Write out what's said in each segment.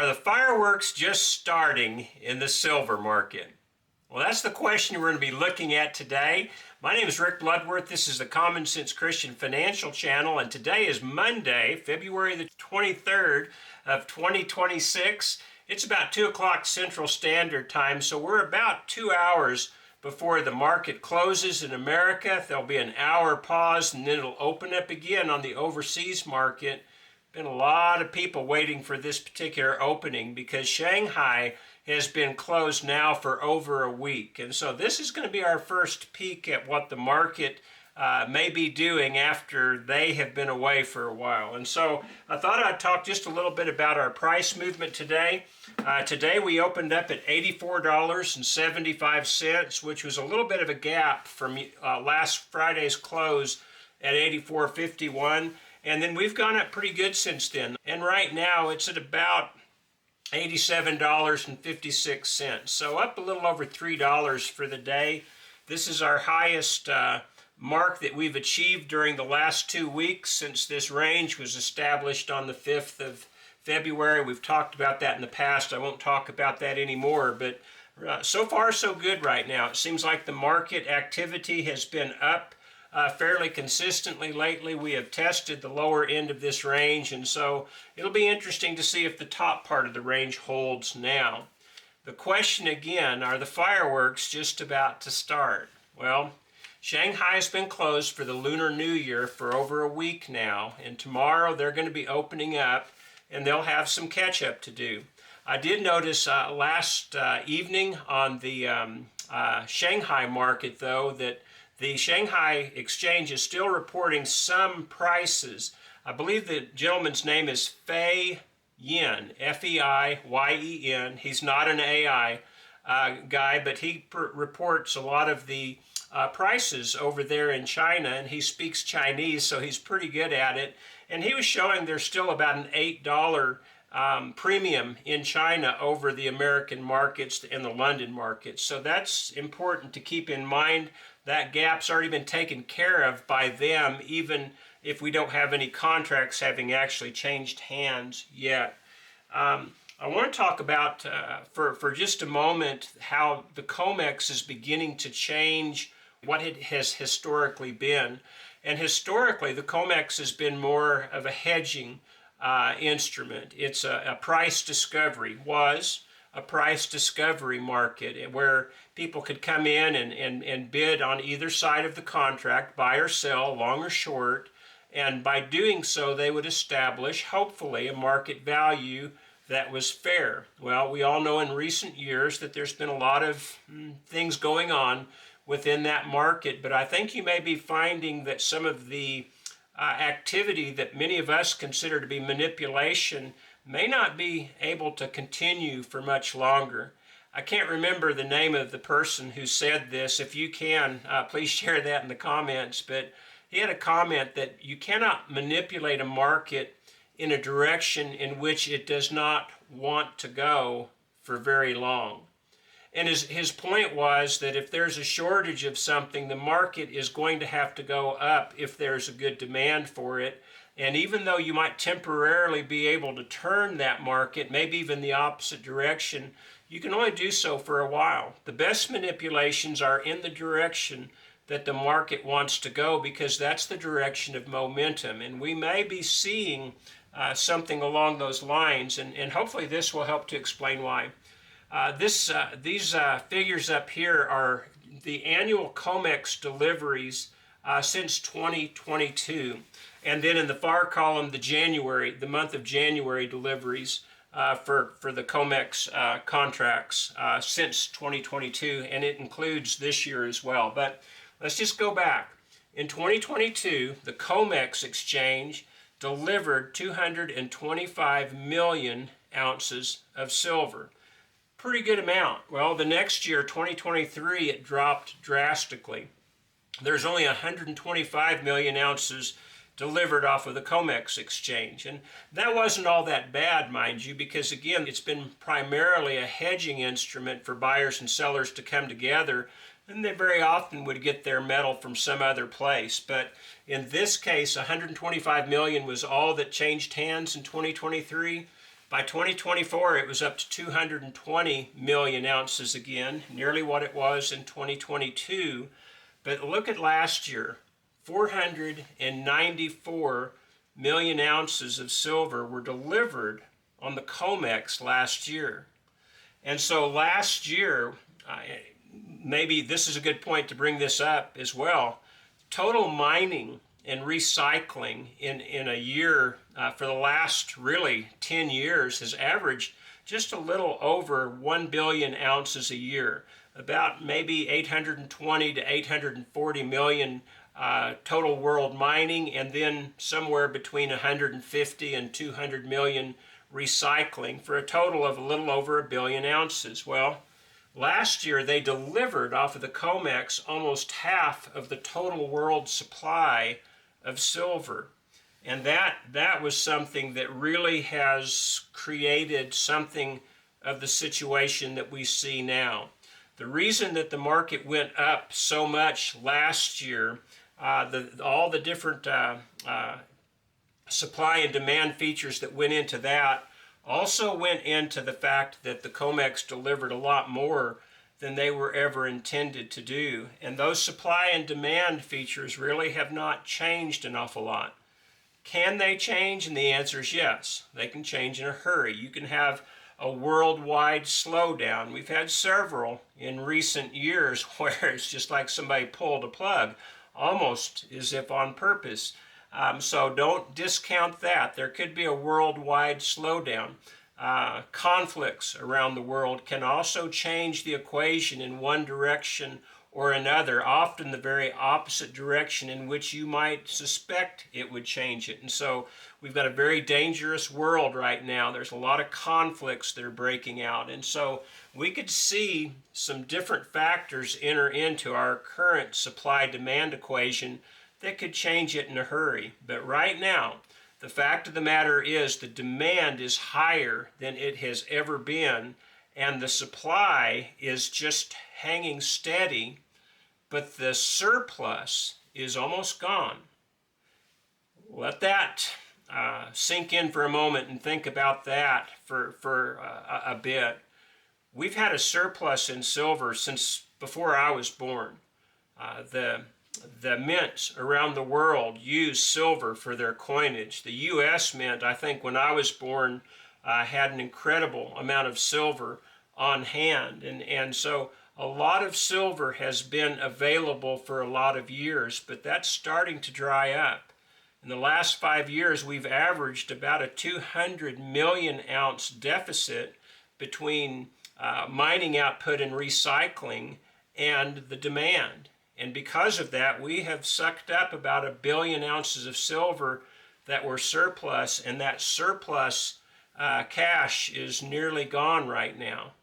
Are the fireworks just starting in the silver market? Well, that's the question we're going to be looking at today. My name is Rick Bloodworth. This is the Common Sense Christian Financial Channel, and today is Monday, February the 23rd of 2026. It's about 2 o'clock Central Standard Time, so we're about 2 hours before the market closes in America. There'll be an hour pause, and then it'll open up again on the overseas market. Been a lot of people waiting for this particular opening because Shanghai has been closed now for over a week. And so this is going to be our first peek at what the market may be doing after they have been away for a while. And so I thought I'd talk just a little bit about our price movement today. Today we opened up at $84.75, which was a little bit of a gap from last Friday's close at $84.51. And then we've gone up pretty good since then. And right now it's at about $87.56. So up a little over $3 for the day. This is our highest mark that we've achieved during the last 2 weeks since this range was established on the 5th of February. We've talked about that in the past. I won't talk about that anymore, but so far so good right now. It seems like the market activity has been up fairly consistently lately. We have tested the lower end of this range, and so it'll be interesting to see if the top part of the range holds now. The question again, are the fireworks just about to start? Well, Shanghai has been closed for the Lunar New Year for over a week now, and tomorrow they're going to be opening up, and they'll have some catch-up to do. I did notice last evening on the Shanghai market, though, that the Shanghai Exchange is still reporting some prices. I believe the gentleman's name is Fei Yin, F-E-I-Y-E-N. He's not an AI guy, but he reports a lot of the prices over there in China, and he speaks Chinese, so he's pretty good at it. And he was showing there's still about an $8 premium in China over the American markets and the London markets. So that's important to keep in mind. That gap's already been taken care of by them, even if we don't have any contracts having actually changed hands yet. I want to talk about, for just a moment, how the COMEX is beginning to change what it has historically been. And historically, the COMEX has been more of a hedging instrument. It's a price discovery, was a price discovery market where people could come in and bid on either side of the contract, buy or sell, long or short, and by doing so they would establish, hopefully, a market value that was fair. Well, we all know in recent years that there's been a lot of things going on within that market, but I think you may be finding that some of the activity that many of us consider to be manipulation may not be able to continue for much longer. I can't remember the name of the person who said this. If you can, please share that in the comments. But he had a comment that you cannot manipulate a market in a direction in which it does not want to go for very long. And his point was that if there's a shortage of something, the market is going to have to go up if there's a good demand for it. And even though you might temporarily be able to turn that market, maybe even the opposite direction, you can only do so for a while. The best manipulations are in the direction that the market wants to go, because that's the direction of momentum. And we may be seeing something along those lines, and hopefully this will help to explain why. These figures up here are the annual COMEX deliveries since 2022. And then in the far column, the month of January deliveries for the COMEX contracts since 2022, and it includes this year as well. But let's just go back. In 2022, the COMEX exchange delivered 225 million ounces of silver. Pretty good amount. Well, the next year, 2023, it dropped drastically. There's only 125 million ounces delivered off of the COMEX exchange. And that wasn't all that bad, mind you, because again, it's been primarily a hedging instrument for buyers and sellers to come together, and they very often would get their metal from some other place. But in this case, 125 million was all that changed hands in 2023. By 2024, it was up to 220 million ounces again, nearly what it was in 2022. But look at last year, 494 million ounces of silver were delivered on the COMEX last year. And so last year, maybe this is a good point to bring this up as well, total mining and recycling in a year for the last really 10 years has averaged just a little over 1 billion ounces a year, about maybe 820 to 840 million total world mining, and then somewhere between 150 and 200 million recycling, for a total of a little over a billion ounces. Well, last year they delivered off of the COMEX almost half of the total world supply of silver. And that was something that really has created something of the situation that we see now. The reason that the market went up so much last year, all the different supply and demand features that went into that also went into the fact that the COMEX delivered a lot more than they were ever intended to do. And those supply and demand features really have not changed an awful lot. Can they change? And the answer is yes. They can change in a hurry. You can have a worldwide slowdown. We've had several in recent years where it's just like somebody pulled a plug, almost as if on purpose. So don't discount that. There could be a worldwide slowdown. Conflicts around the world can also change the equation in one direction or another, often the very opposite direction in which you might suspect it would change it. And so we've got a very dangerous world right now. There's a lot of conflicts that are breaking out. And so we could see some different factors enter into our current supply-demand equation that could change it in a hurry. But right now, the fact of the matter is the demand is higher than it has ever been, and the supply is just hanging steady, but the surplus is almost gone. Let that sink in for a moment and think about that for a bit. We've had a surplus in silver since before I was born. The mints around the world use silver for their coinage. The U.S. Mint, I think when I was born, had an incredible amount of silver on hand. And so a lot of silver has been available for a lot of years, but that's starting to dry up. In the last 5 years, we've averaged about a 200 million ounce deficit between mining output and recycling and the demand. And because of that, we have sucked up about 1 billion ounces of silver that were surplus, and that surplus cash is nearly gone right now.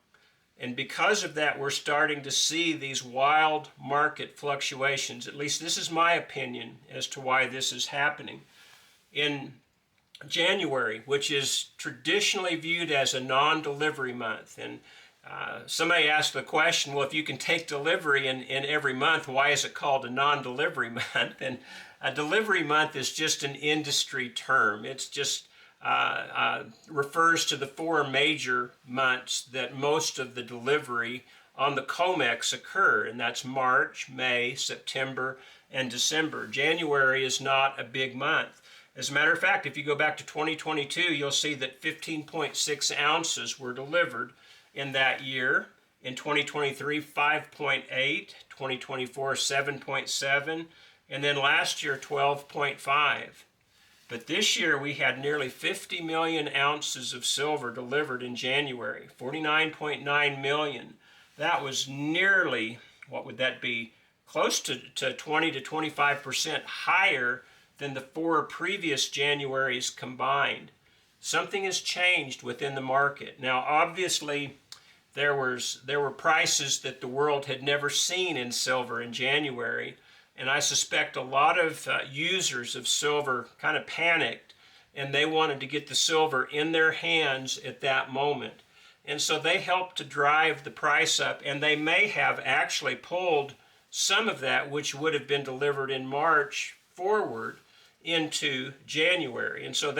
And because of that, we're starting to see these wild market fluctuations. At least this is my opinion as to why this is happening. In January, which is traditionally viewed as a non-delivery month, and somebody asked the question, well, if you can take delivery in every month, why is it called a non-delivery month? And a delivery month is just an industry term. It's just refers to the 4 major months that most of the delivery on the COMEX occur, and that's March, May, September, and December. January is not a big month. As a matter of fact, if you go back to 2022, you'll see that 15.6 ounces were delivered in that year. In 2023, 5.8, 2024, 7.7, and then last year, 12.5. But this year, we had nearly 50 million ounces of silver delivered in January, 49.9 million. That was nearly, what would that be, close to 20 to 25% higher than the 4 previous Januaries combined. Something has changed within the market. Now, obviously, there were prices that the world had never seen in silver in January, and I suspect a lot of users of silver kind of panicked, and they wanted to get the silver in their hands at that moment. And so they helped to drive the price up, and they may have actually pulled some of that which would have been delivered in March forward into January. And so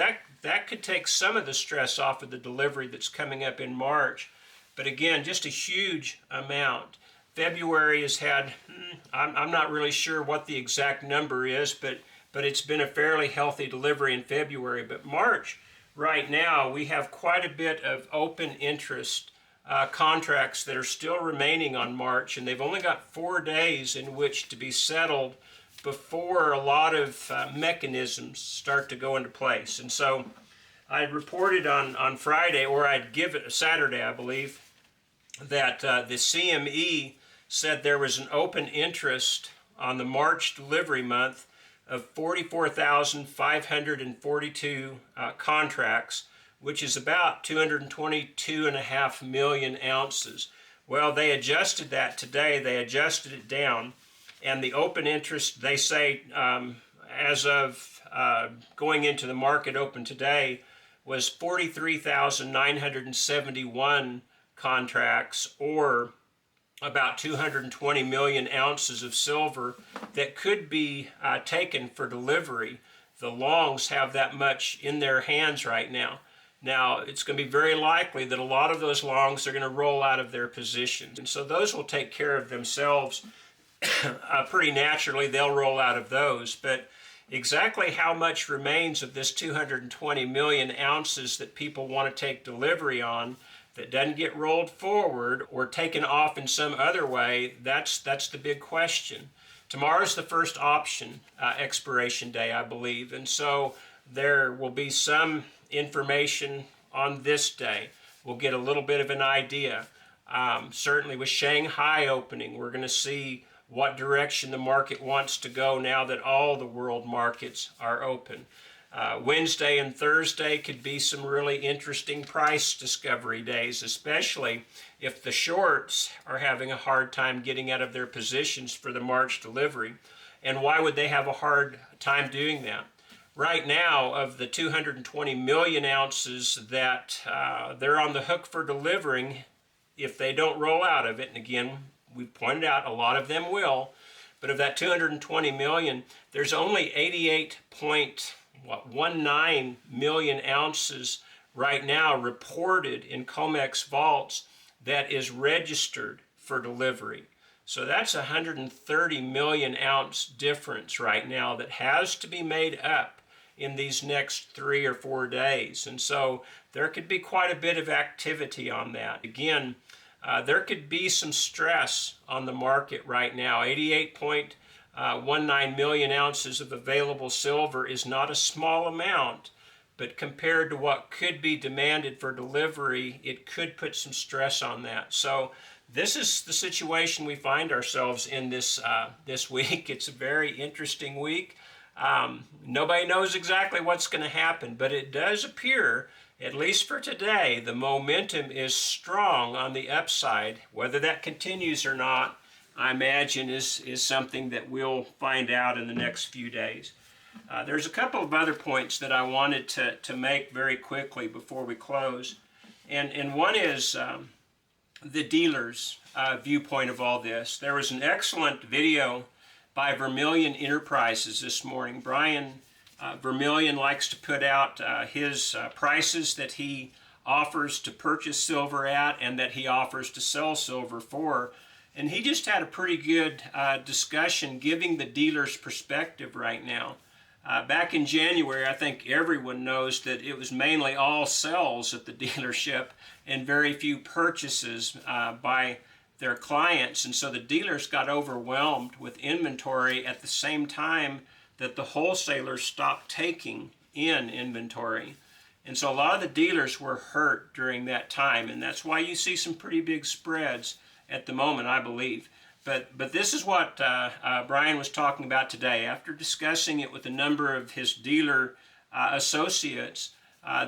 that could take some of the stress off of the delivery that's coming up in March. But again, just a huge amount. February has had, I'm not really sure what the exact number is, but it's been a fairly healthy delivery in February. But March, right now, we have quite a bit of open interest contracts that are still remaining on March, and they've only got 4 days in which to be settled before a lot of mechanisms start to go into place. And so I reported on Friday, or I'd give it Saturday, I believe, that the CME said there was an open interest on the March delivery month of 44,542 contracts, which is about 222.5 million ounces. Well, they adjusted that today. They adjusted it down. And the open interest, they say, as of going into the market open today, was 43,971 contracts, or about 220 million ounces of silver that could be taken for delivery. The longs have that much in their hands right now. Now, it's going to be very likely that a lot of those longs are going to roll out of their positions. And so those will take care of themselves pretty naturally. They'll roll out of those. But exactly how much remains of this 220 million ounces that people want to take delivery on that doesn't get rolled forward or taken off in some other way, that's the big question. Tomorrow's the first option expiration day, I believe, and so there will be some information on this day. We'll get a little bit of an idea. Certainly with Shanghai opening, we're going to see what direction the market wants to go now that all the world markets are open. Wednesday and Thursday could be some really interesting price discovery days, especially if the shorts are having a hard time getting out of their positions for the March delivery. And why would they have a hard time doing that? Right now, of the 220 million ounces that they're on the hook for delivering, if they don't roll out of it, and again, we've pointed out a lot of them will, but of that 220 million, there's only 88.19 million ounces right now reported in COMEX vaults that is registered for delivery. So that's a 130 million ounce difference right now that has to be made up in these next 3 or 4 days. And so there could be quite a bit of activity on that. Again, there could be some stress on the market right now. 88.19 million ounces of available silver is not a small amount, but compared to what could be demanded for delivery, it could put some stress on that. So this is the situation we find ourselves in this week. It's a very interesting week. Nobody knows exactly what's going to happen, but it does appear, at least for today, the momentum is strong on the upside. Whether that continues or not, I imagine is something that we'll find out in the next few days. There's a couple of other points that I wanted to make very quickly before we close. And one is the dealer's viewpoint of all this. There was an excellent video by Vermilion Enterprises this morning. Brian Vermilion likes to put out his prices that he offers to purchase silver at and that he offers to sell silver for. And he just had a pretty good discussion giving the dealer's perspective right now. Back in January, I think everyone knows that it was mainly all sells at the dealership and very few purchases by their clients. And so the dealers got overwhelmed with inventory at the same time that the wholesalers stopped taking in inventory. And so a lot of the dealers were hurt during that time, and that's why you see some pretty big spreads at the moment, I believe. But this is what Brian was talking about today. After discussing it with a number of his dealer associates,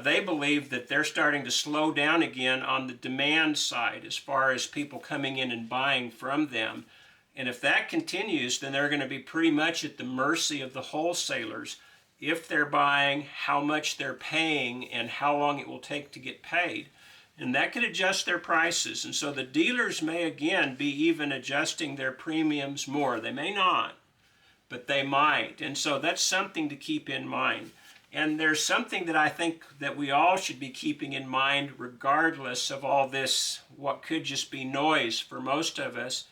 they believe that they're starting to slow down again on the demand side as far as people coming in and buying from them. And if that continues, then they're going to be pretty much at the mercy of the wholesalers. If they're buying, how much they're paying, and how long it will take to get paid. And that could adjust their prices. And so the dealers may again be even adjusting their premiums more. They may not, but they might. And so that's something to keep in mind. And there's something that I think that we all should be keeping in mind regardless of all this, what could just be noise for most of us.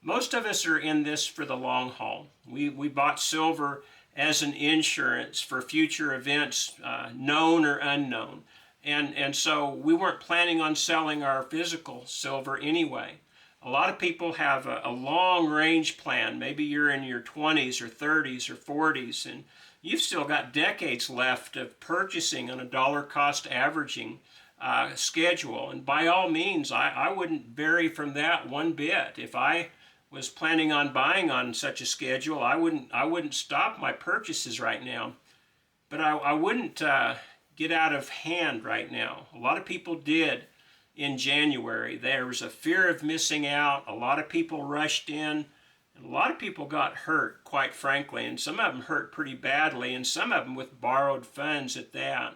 Most of us are in this for the long haul. We bought silver as an insurance for future events, known or unknown. And so we weren't planning on selling our physical silver anyway. A lot of people have a long range plan. Maybe you're in your 20s or 30s or 40s, and you've still got decades left of purchasing on a dollar cost averaging schedule. And by all means, I wouldn't vary from that one bit. If I was planning on buying on such a schedule, I wouldn't stop my purchases right now. But I wouldn't get out of hand right now. A lot of people did in January. There was a fear of missing out. A lot of people rushed in. And a lot of people got hurt, quite frankly, and some of them hurt pretty badly, and some of them with borrowed funds at that.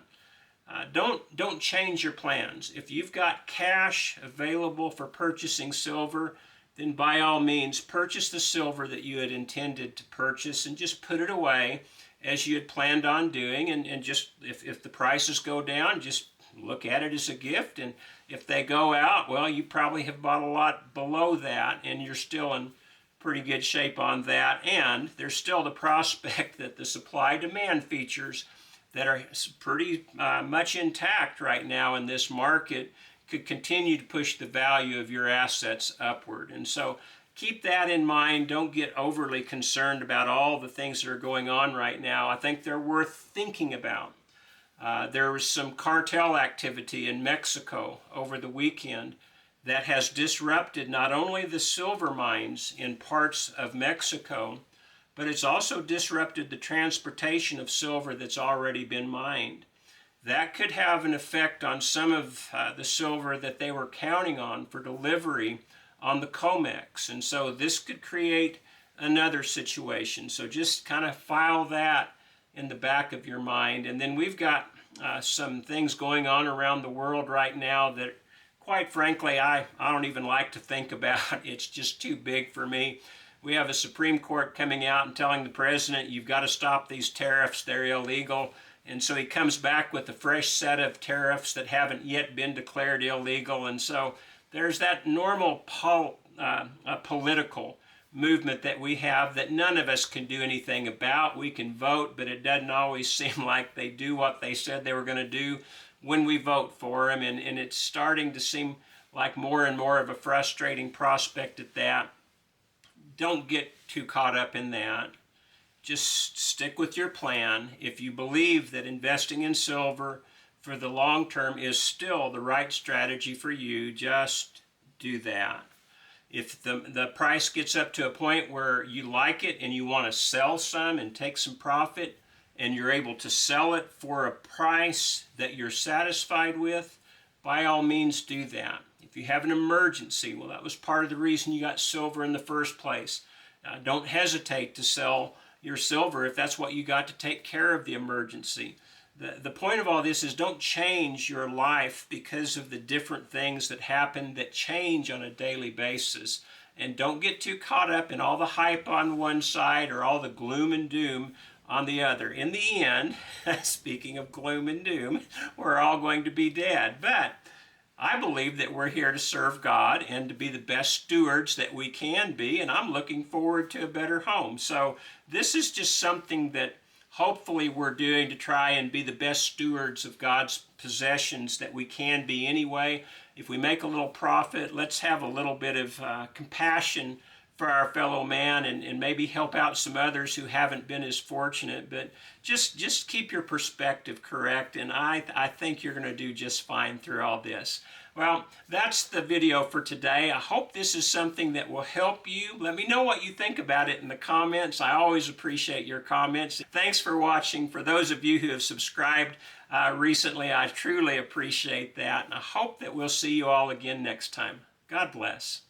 Don't change your plans. If you've got cash available for purchasing silver, then by all means purchase the silver that you had intended to purchase and just put it away as you had planned on doing, and just if the prices go down, just look at it as a gift. And if they go out, well, you probably have bought a lot below that, and you're still in pretty good shape on that. And there's still the prospect that the supply-demand features that are pretty much intact right now in this market could continue to push the value of your assets upward. And so keep that in mind. Don't get overly concerned about all the things that are going on right now. I think they're worth thinking about. There was some cartel activity in Mexico over the weekend that has disrupted not only the silver mines in parts of Mexico, but it's also disrupted the transportation of silver that's already been mined. That could have an effect on some of the silver that they were counting on for delivery on the COMEX. And so this could create another situation. So just kind of file that in the back of your mind. And then we've got some things going on around the world right now that, quite frankly, I don't even like to think about. It's just too big for me. We have a Supreme Court coming out and telling the president, you've got to stop these tariffs, they're illegal. And so he comes back with a fresh set of tariffs that haven't yet been declared illegal. And so there's that normal political movement that we have that none of us can do anything about. We can vote, but it doesn't always seem like they do what they said they were going to do when we vote for them. And it's starting to seem like more and more of a frustrating prospect at that. Don't get too caught up in that. Just stick with your plan. If you believe that investing in silver for the long term is still the right strategy for you, just do that. If the price gets up to a point where you like it and you want to sell some and take some profit, and you're able to sell it for a price that you're satisfied with, by all means do that. If you have an emergency, well, that was part of the reason you got silver in the first place. Don't hesitate to sell your silver if that's what you got to take care of the emergency. The point of all this is don't change your life because of the different things that happen that change on a daily basis. And don't get too caught up in all the hype on one side or all the gloom and doom on the other. In the end, speaking of gloom and doom, we're all going to be dead. But I believe that we're here to serve God and to be the best stewards that we can be, and I'm looking forward to a better home. So this is just something that hopefully we're doing to try and be the best stewards of God's possessions that we can be anyway. If we make a little profit, let's have a little bit of compassion for our fellow man and maybe help out some others who haven't been as fortunate. But just keep your perspective correct, and I think you're going to do just fine through all this. Well, that's the video for today. I hope this is something that will help you. Let me know what you think about it in the comments. I always appreciate your comments. Thanks for watching. For those of you who have subscribed recently, I truly appreciate that. And I hope that we'll see you all again next time. God bless.